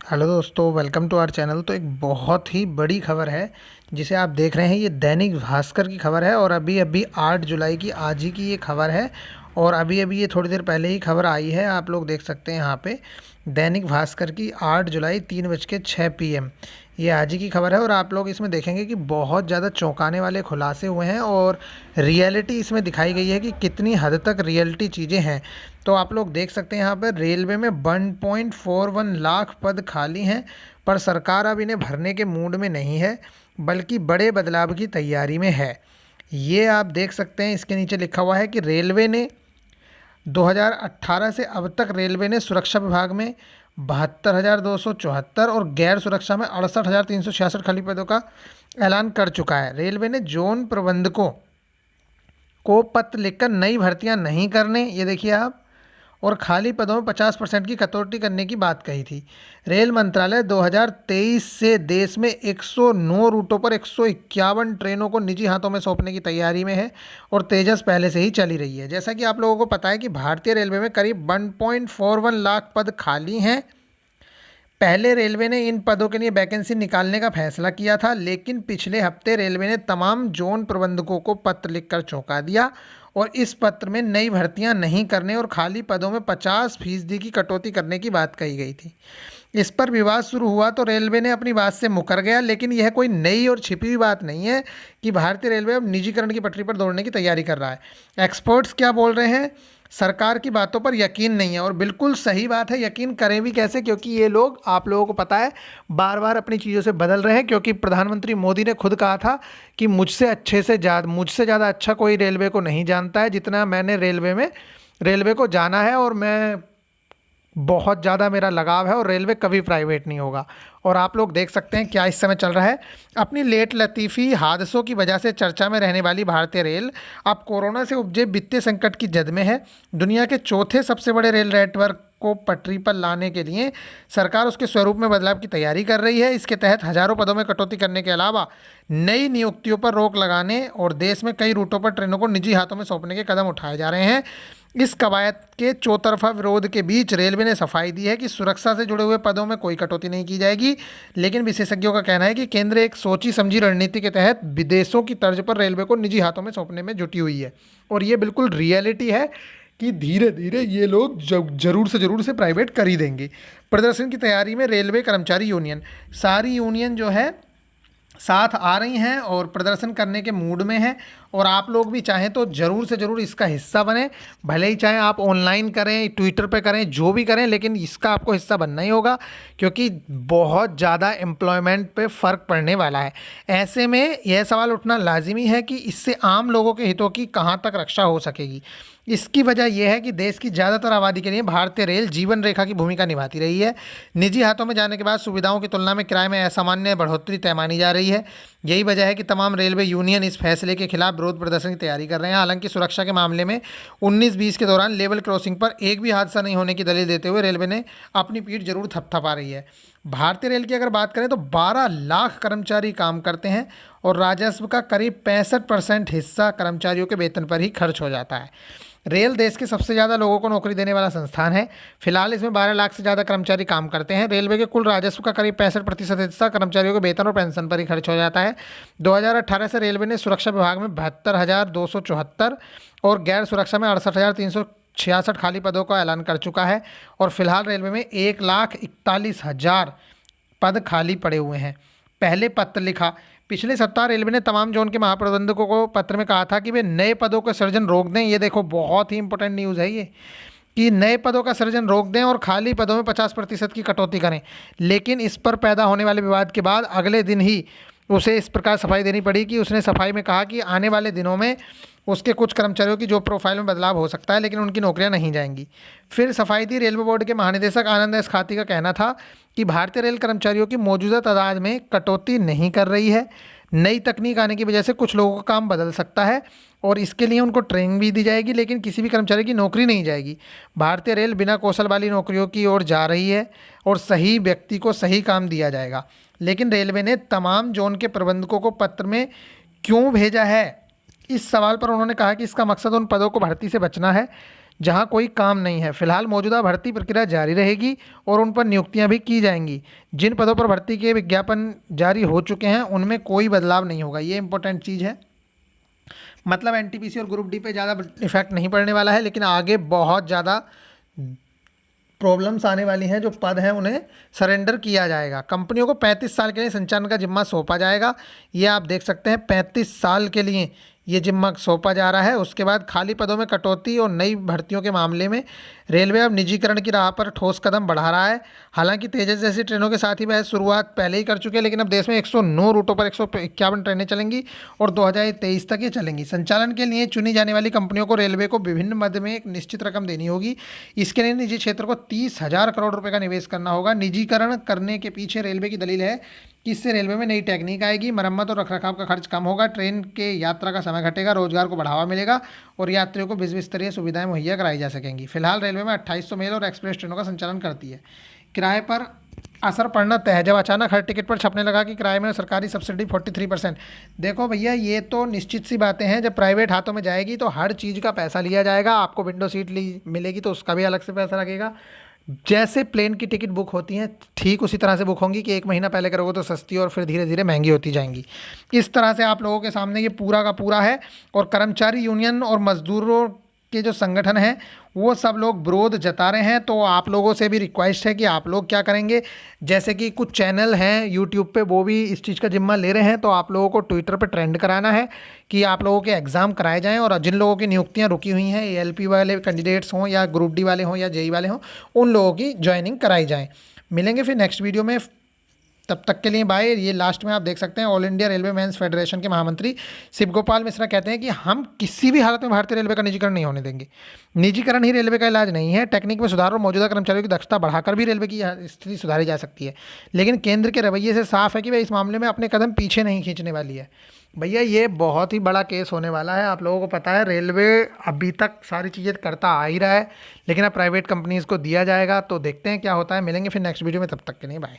Hello दोस्तों, welcome to our channel. तो एक बहुत ही बड़ी खबर है जिसे आप देख रहे हैं। ये दैनिक भास्कर की खबर है और अभी अभी 8 जुलाई की आज ही की ये खबर है। और अभी अभी ये थोड़ी देर पहले ही खबर आई है, आप लोग देख सकते हैं यहाँ पे। दैनिक भास्कर की 8 जुलाई 3:06 PM, ये आज ही की खबर है। और आप लोग इसमें देखेंगे कि बहुत ज़्यादा चौंकाने वाले खुलासे हुए हैं और रियलिटी इसमें दिखाई गई है कि कितनी हद तक रियलिटी चीज़ें हैं। तो आप लोग देख सकते हैं यहाँ पर रेलवे में 1.41 लाख पद खाली हैं, पर सरकार अब इन्हें भरने के मूड में नहीं है, बल्कि बड़े बदलाव की तैयारी में है। ये आप देख सकते हैं, इसके नीचे लिखा हुआ है कि रेलवे ने 2018 से अब तक रेलवे ने सुरक्षा विभाग में 72,274 और गैर सुरक्षा में 68,366 खाली पदों का ऐलान कर चुका है। रेलवे ने जोन प्रबंधकों को पत्र लिखकर नई भर्तियां नहीं करने, ये देखिए आप, और खाली पदों में 50% की कटौती करने की बात कही थी। रेल मंत्रालय 2023 से देश में 109 रूटों पर 151 ट्रेनों को निजी हाथों में सौंपने की तैयारी में है और तेजस पहले से ही चली रही है। जैसा कि आप लोगों को पता है कि भारतीय रेलवे में करीब 1.41 लाख पद खाली हैं। पहले रेलवे ने इन पदों के लिए वैकेंसी निकालने का फैसला किया था, लेकिन पिछले हफ्ते रेलवे ने तमाम जोन प्रबंधकों को पत्र लिखकर चौंका दिया और इस पत्र में नई भर्तियां नहीं करने और खाली पदों में 50% की कटौती करने की बात कही गई थी। इस पर विवाद शुरू हुआ तो रेलवे ने अपनी बात से मुकर गया, लेकिन यह कोई नई और छिपी हुई बात नहीं है कि भारतीय रेलवे अब निजीकरण की पटरी पर दौड़ने की तैयारी कर रहा है। एक्सपर्ट्स क्या बोल रहे हैं? सरकार की बातों पर यकीन नहीं है, और बिल्कुल सही बात है। यकीन करें भी कैसे, क्योंकि ये लोग, आप लोगों को पता है, बार बार अपनी चीज़ों से बदल रहे हैं। क्योंकि प्रधानमंत्री मोदी ने खुद कहा था कि मुझसे ज़्यादा अच्छा कोई रेलवे को नहीं जानता है जितना मैंने रेलवे को जाना है, और मैं बहुत ज़्यादा मेरा लगाव है और रेलवे कभी प्राइवेट नहीं होगा। और आप लोग देख सकते हैं क्या इस समय चल रहा है। अपनी लेट लतीफ़ी हादसों की वजह से चर्चा में रहने वाली भारतीय रेल अब कोरोना से उपजे वित्तीय संकट की जद में है। दुनिया के चौथे सबसे बड़े रेल नेटवर्क को पटरी पर लाने के लिए सरकार उसके स्वरूप में बदलाव की तैयारी कर रही है। इसके तहत हज़ारों पदों में कटौती करने के अलावा नई नियुक्तियों पर रोक लगाने और देश में कई रूटों पर ट्रेनों को निजी हाथों में सौंपने के कदम उठाए जा रहे हैं। इस कवायद के चौतरफा विरोध के बीच रेलवे ने सफाई दी है कि सुरक्षा से जुड़े हुए पदों में कोई कटौती नहीं की जाएगी, लेकिन विशेषज्ञों का कहना है कि केंद्र एक सोची समझी रणनीति के तहत विदेशों की तर्ज पर रेलवे को निजी हाथों में सौंपने में जुटी हुई है। और ये बिल्कुल रियलिटी है कि धीरे धीरे ये लोग जरूर से प्राइवेट कर ही देंगे। प्रदर्शन की तैयारी में रेलवे कर्मचारी यूनियन, सारी यूनियन जो है साथ आ रही हैं और प्रदर्शन करने के मूड में हैं। और आप लोग भी चाहें तो ज़रूर से ज़रूर इसका हिस्सा बने। भले ही चाहे आप ऑनलाइन करें, ट्विटर पे करें, जो भी करें, लेकिन इसका आपको हिस्सा बनना ही होगा, क्योंकि बहुत ज़्यादा एम्प्लॉयमेंट पे फ़र्क पड़ने वाला है। ऐसे में यह सवाल उठना लाजिमी है कि इससे आम लोगों के हितों की कहाँ तक रक्षा हो सकेगी। इसकी वजह यह है कि देश की ज़्यादातर आबादी के लिए भारतीय रेल जीवन रेखा की भूमिका निभाती रही है। निजी हाथों में जाने के बाद सुविधाओं की तुलना में किराए में असामान्य बढ़ोतरी तय मानी जा रही है। यही वजह है कि तमाम रेलवे यूनियन इस फैसले के खिलाफ विरोध प्रदर्शन की तैयारी कर रहे हैं। हालांकि सुरक्षा के मामले में 19-20 के दौरान लेवल क्रॉसिंग पर एक भी हादसा नहीं होने की दलील देते हुए रेलवे ने अपनी पीठ जरूर थपथपा रही है। भारतीय रेल की अगर बात करें तो 12 लाख कर्मचारी काम करते हैं और राजस्व का करीब 65% हिस्सा कर्मचारियों के वेतन पर ही खर्च हो जाता है। रेल देश के सबसे ज़्यादा लोगों को नौकरी देने वाला संस्थान है। फिलहाल इसमें 12 लाख से ज़्यादा कर्मचारी काम करते हैं। रेलवे के कुल राजस्व का करीब 65% हिस्सा कर्मचारियों के वेतन और पेंशन पर ही खर्च हो जाता है। 2018 से रेलवे ने सुरक्षा विभाग में 72,274 और गैर सुरक्षा में 68,366 खाली पदों का ऐलान कर चुका है। और फिलहाल रेलवे में 1,41,000 पद खाली पड़े हुए हैं। पहले पत्र लिखा। पिछले सप्ताह रेलवे ने तमाम जोन के महाप्रबंधकों को पत्र में कहा था कि वे नए पदों का सृजन रोक दें। ये देखो, बहुत ही इंपॉर्टेंट न्यूज़ है ये, कि नए पदों का सृजन रोक दें और खाली पदों में 50% की कटौती करें। लेकिन इस पर पैदा होने वाले विवाद के बाद अगले दिन ही उसे इस प्रकार सफाई देनी पड़ी कि उसने सफाई में कहा कि आने वाले दिनों में उसके कुछ कर्मचारियों की जॉब प्रोफाइल में बदलाव हो सकता है, लेकिन उनकी नौकरियां नहीं जाएंगी। फिर सफाई दी। रेलवे बोर्ड के महानिदेशक आनंद एस खाती का कहना था कि भारतीय रेल कर्मचारियों की मौजूदा तादाद में कटौती नहीं कर रही है। नई तकनीक आने की वजह से कुछ लोगों का काम बदल सकता है और इसके लिए उनको ट्रेनिंग भी दी जाएगी, लेकिन किसी भी कर्मचारी की नौकरी नहीं जाएगी। भारतीय रेल बिना कौशल वाली नौकरियों की ओर जा रही है और सही व्यक्ति को सही काम दिया जाएगा। लेकिन रेलवे ने तमाम जोन के प्रबंधकों को पत्र में क्यों भेजा है, इस सवाल पर उन्होंने कहा कि इसका मकसद उन पदों को भर्ती से बचना है जहां कोई काम नहीं है। फिलहाल मौजूदा भर्ती प्रक्रिया जारी रहेगी और उन पर नियुक्तियां भी की जाएंगी। जिन पदों पर भर्ती के विज्ञापन जारी हो चुके हैं उनमें कोई बदलाव नहीं होगा। ये इंपॉर्टेंट चीज़ है। मतलब एनटीपीसी और ग्रुप डी पे ज़्यादा इफेक्ट नहीं पड़ने वाला है, लेकिन आगे बहुत ज़्यादा प्रॉब्लम्स आने वाली हैं। जो पद हैं उन्हें सरेंडर किया जाएगा। कंपनियों को 35 साल के लिए संचालन का जिम्मा सौंपा जाएगा। ये आप देख सकते हैं, 35 साल के लिए ये जिम्मा सौंपा जा रहा है। उसके बाद खाली पदों में कटौती और नई भर्तियों के मामले में रेलवे अब निजीकरण की राह पर ठोस कदम बढ़ा रहा है। हालांकि तेजस जैसी ट्रेनों के साथ ही वह शुरुआत पहले ही कर चुके हैं, लेकिन अब देश में 109 रूटों पर 151 ट्रेनें चलेंगी और 2023 तक ये चलेंगी। संचालन के लिए चुनी जाने वाली कंपनियों को रेलवे को विभिन्न मद में एक निश्चित रकम देनी होगी। इसके लिए निजी क्षेत्र को 30,000 करोड़ रुपए का निवेश करना होगा। निजीकरण करने के पीछे रेलवे की दलील है कि इससे रेलवे में नई टेक्निक आएगी, मरम्मत और रखरखाव का खर्च कम होगा, ट्रेन के यात्रा का समय घटेगा, रोजगार को बढ़ावा मिलेगा और यात्रियों को विश्व स्तरीय सुविधाएं मुहैया कराई जा सकेंगी। फिलहाल रेलवे में 2800 मेल और एक्सप्रेस ट्रेनों का संचालन करती है। किराए पर असर पड़ना तय है। जब अचानक हर टिकट पर छपने लगा कि किराए में सरकारी सब्सिडी 43%। देखो भैया, ये तो निश्चित सी बातें हैं। जब प्राइवेट हाथों में जाएगी तो हर चीज़ का पैसा लिया जाएगा। आपको विंडो सीट मिलेगी तो उसका भी अलग से पैसा लगेगा। जैसे प्लेन की टिकट बुक होती हैं ठीक उसी तरह से बुक होंगी कि एक महीना पहले करोगे तो सस्ती और फिर धीरे धीरे महंगी होती जाएंगी। इस तरह से आप लोगों के सामने ये पूरा का पूरा है। और कर्मचारी यूनियन और मजदूरों के जो संगठन हैं वो सब लोग विरोध जता रहे हैं। तो आप लोगों से भी रिक्वेस्ट है कि आप लोग क्या करेंगे, जैसे कि कुछ चैनल हैं यूट्यूब पे वो भी इस चीज़ का जिम्मा ले रहे हैं, तो आप लोगों को ट्विटर पे ट्रेंड कराना है कि आप लोगों के एग्ज़ाम कराए जाएं और जिन लोगों की नियुक्तियां रुकी हुई हैं, एएलपी वाले कैंडिडेट्स हों या ग्रुप डी वाले हों या जेई वाले हों, उन लोगों की ज्वाइनिंग कराई जाए। मिलेंगे फिर नेक्स्ट वीडियो में, तब तक के लिए बाय। ये लास्ट में आप देख सकते हैं all India railway men's federation के महामंत्री शिव गोपाल मिश्रा कहते हैं कि हम किसी भी हालत में भारतीय रेलवे का निजीकरण नहीं होने देंगे। निजीकरण ही रेलवे का इलाज नहीं है। टेक्निक में सुधार और मौजूदा कर्मचारियों की दक्षता बढ़ाकर भी रेलवे की स्थिति सुधारी जा सकती है। लेकिन केंद्र के रवैये से साफ है कि वह इस मामले में अपने कदम पीछे नहीं खींचने वाली है। भैया ये बहुत ही बड़ा केस होने वाला है। आप लोगों को पता है रेलवे अभी तक सारी चीज़ें करता आ ही रहा है, लेकिन अब प्राइवेट कंपनीज़ को दिया जाएगा। तो देखते हैं क्या होता है। मिलेंगे फिर नेक्स्ट वीडियो में, तब तक के लिए बाय।